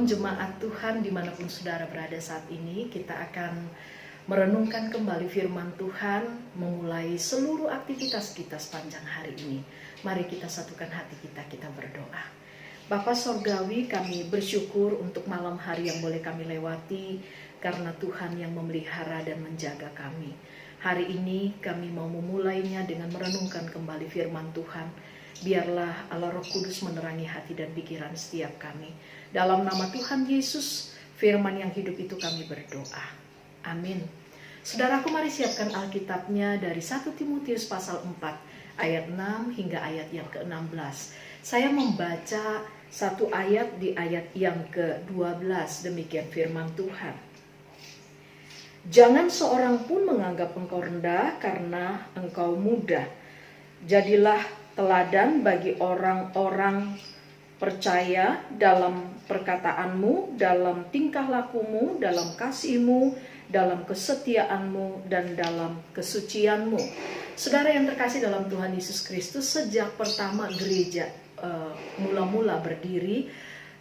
Shalom jemaat Tuhan dimanapun saudara berada saat ini. Kita akan merenungkan kembali firman Tuhan, memulai seluruh aktivitas kita sepanjang hari ini. Mari kita satukan hati kita berdoa. Bapa Sorgawi, kami bersyukur untuk malam hari yang boleh kami lewati, karena Tuhan yang memelihara dan menjaga kami. Hari ini kami mau memulainya dengan merenungkan kembali firman Tuhan. Biarlah Allah Roh Kudus menerangi hati dan pikiran setiap kami. Dalam nama Tuhan Yesus, firman yang hidup itu kami berdoa. Amin. Saudaraku, mari siapkan Alkitabnya dari 1 Timotius pasal 4 ayat 6 hingga ayat yang ke-16. Saya membaca satu ayat di ayat yang ke-12. Demikian firman Tuhan. Jangan seorang pun menganggap engkau rendah karena engkau muda. Jadilah teladan bagi orang-orang percaya dalam perkataanmu, dalam tingkah lakumu, dalam kasihmu, dalam kesetiaanmu, dan dalam kesucianmu. Saudara yang terkasih dalam Tuhan Yesus Kristus, sejak pertama gereja mula-mula berdiri,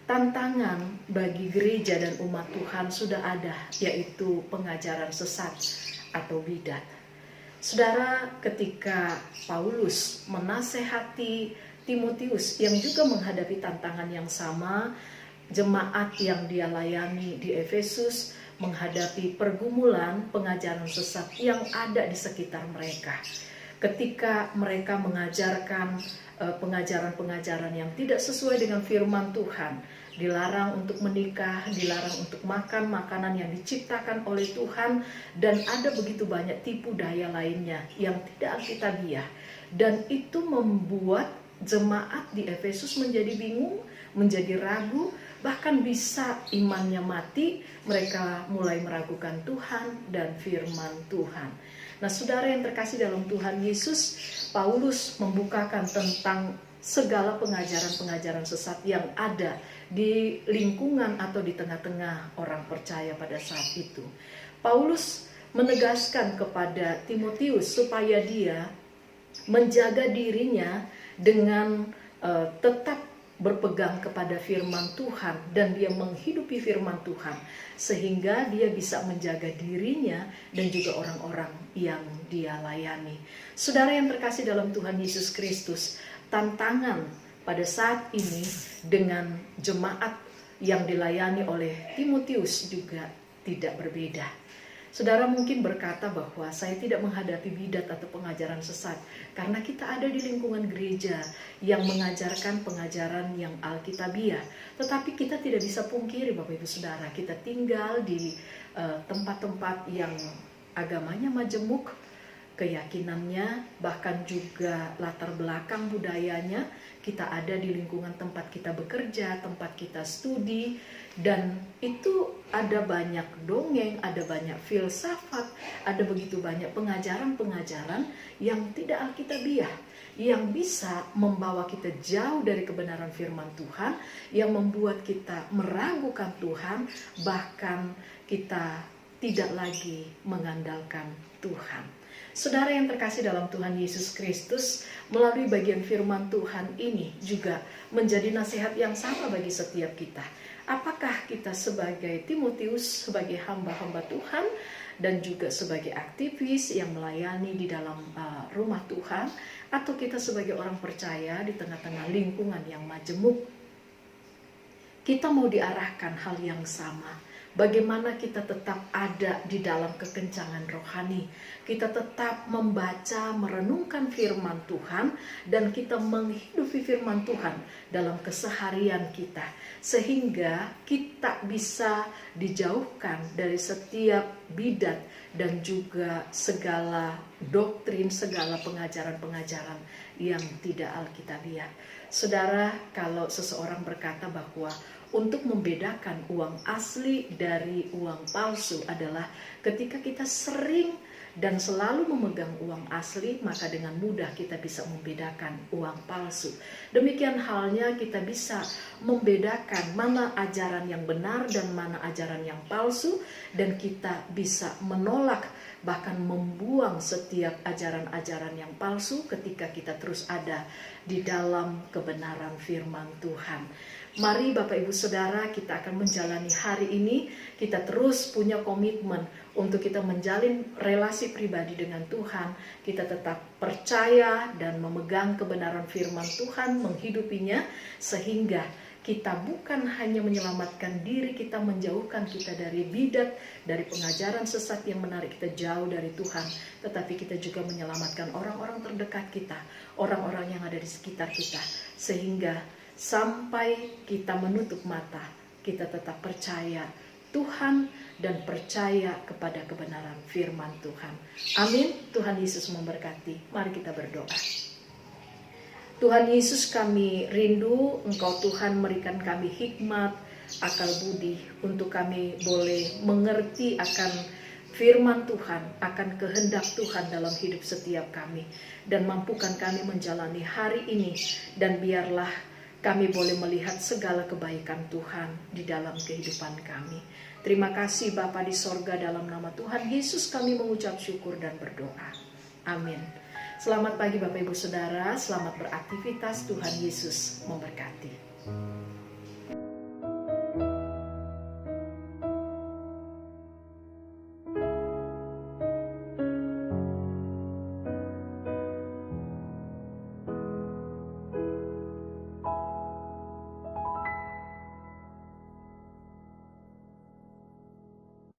tantangan bagi gereja dan umat Tuhan sudah ada, yaitu pengajaran sesat atau bidat. Saudara, ketika Paulus menasehati Timotius yang juga menghadapi tantangan yang sama, jemaat yang dia layani di Efesus menghadapi pergumulan pengajaran sesat yang ada di sekitar mereka. Ketika mereka mengajarkan pengajaran-pengajaran yang tidak sesuai dengan firman Tuhan, dilarang untuk menikah, dilarang untuk makan makanan yang diciptakan oleh Tuhan, dan ada begitu banyak tipu daya lainnya yang tidak alkitabiah. Dan itu membuat jemaat di Efesus menjadi bingung, menjadi ragu, bahkan bisa imannya mati. Mereka mulai meragukan Tuhan dan firman Tuhan. Nah, saudara yang terkasih dalam Tuhan Yesus, Paulus membukakan tentang segala pengajaran-pengajaran sesat yang ada di lingkungan atau di tengah-tengah orang percaya pada saat itu. Paulus menegaskan kepada Timotius supaya dia menjaga dirinya dengan tetap berpegang kepada firman Tuhan, dan dia menghidupi firman Tuhan sehingga dia bisa menjaga dirinya dan juga orang-orang yang dia layani. Saudara yang terkasih dalam Tuhan Yesus Kristus, tantangan pada saat ini dengan jemaat yang dilayani oleh Timotius juga tidak berbeda. Saudara mungkin berkata bahwa saya tidak menghadapi bidat atau pengajaran sesat karena kita ada di lingkungan gereja yang mengajarkan pengajaran yang alkitabiah. Tetapi kita tidak bisa pungkiri Bapak Ibu Saudara, kita tinggal di tempat-tempat yang agamanya majemuk, keyakinannya, bahkan juga latar belakang budayanya. Kita ada di lingkungan tempat kita bekerja, tempat kita studi, dan itu ada banyak dongeng, ada banyak filsafat, ada begitu banyak pengajaran-pengajaran yang tidak alkitabiah, yang bisa membawa kita jauh dari kebenaran firman Tuhan, yang membuat kita meragukan Tuhan, bahkan kita tidak lagi mengandalkan Tuhan. Saudara yang terkasih dalam Tuhan Yesus Kristus, melalui bagian firman Tuhan ini juga menjadi nasihat yang sama bagi setiap kita. Apakah kita sebagai Timotius, sebagai hamba-hamba Tuhan, dan juga sebagai aktivis yang melayani di dalam rumah Tuhan, atau kita sebagai orang percaya di tengah-tengah lingkungan yang majemuk, kita mau diarahkan hal yang sama. Bagaimana kita tetap ada di dalam kekencangan rohani, kita tetap membaca, merenungkan firman Tuhan, dan kita menghidupi firman Tuhan dalam keseharian kita, sehingga kita bisa dijauhkan dari setiap bidat dan juga segala doktrin, segala pengajaran-pengajaran yang tidak alkitabiah. Saudara, kalau seseorang berkata bahwa untuk membedakan uang asli dari uang palsu adalah ketika kita sering dan selalu memegang uang asli, maka dengan mudah kita bisa membedakan uang palsu. Demikian halnya kita bisa membedakan mana ajaran yang benar dan mana ajaran yang palsu, dan kita bisa menolak, bahkan membuang setiap ajaran-ajaran yang palsu ketika kita terus ada di dalam kebenaran firman Tuhan. Mari Bapak Ibu Saudara, kita akan menjalani hari ini, kita terus punya komitmen untuk kita menjalin relasi pribadi dengan Tuhan. Kita tetap percaya dan memegang kebenaran firman Tuhan, menghidupinya, sehingga kita bukan hanya menyelamatkan diri kita, menjauhkan kita dari bidat, dari pengajaran sesat yang menarik kita jauh dari Tuhan, tetapi kita juga menyelamatkan orang-orang terdekat kita, orang-orang yang ada di sekitar kita, sehingga sampai kita menutup mata, kita tetap percaya Tuhan dan percaya kepada kebenaran firman Tuhan. Amin. Tuhan Yesus memberkati. Mari kita berdoa. Tuhan Yesus, kami rindu Engkau Tuhan memberikan kami hikmat, akal budi untuk kami boleh mengerti akan firman Tuhan, akan kehendak Tuhan dalam hidup setiap kami, dan mampukan kami menjalani hari ini, dan biarlah kami boleh melihat segala kebaikan Tuhan di dalam kehidupan kami. Terima kasih Bapa di sorga, dalam nama Tuhan Yesus kami mengucap syukur dan berdoa. Amin. Selamat pagi Bapak Ibu Saudara, selamat beraktivitas, Tuhan Yesus memberkati.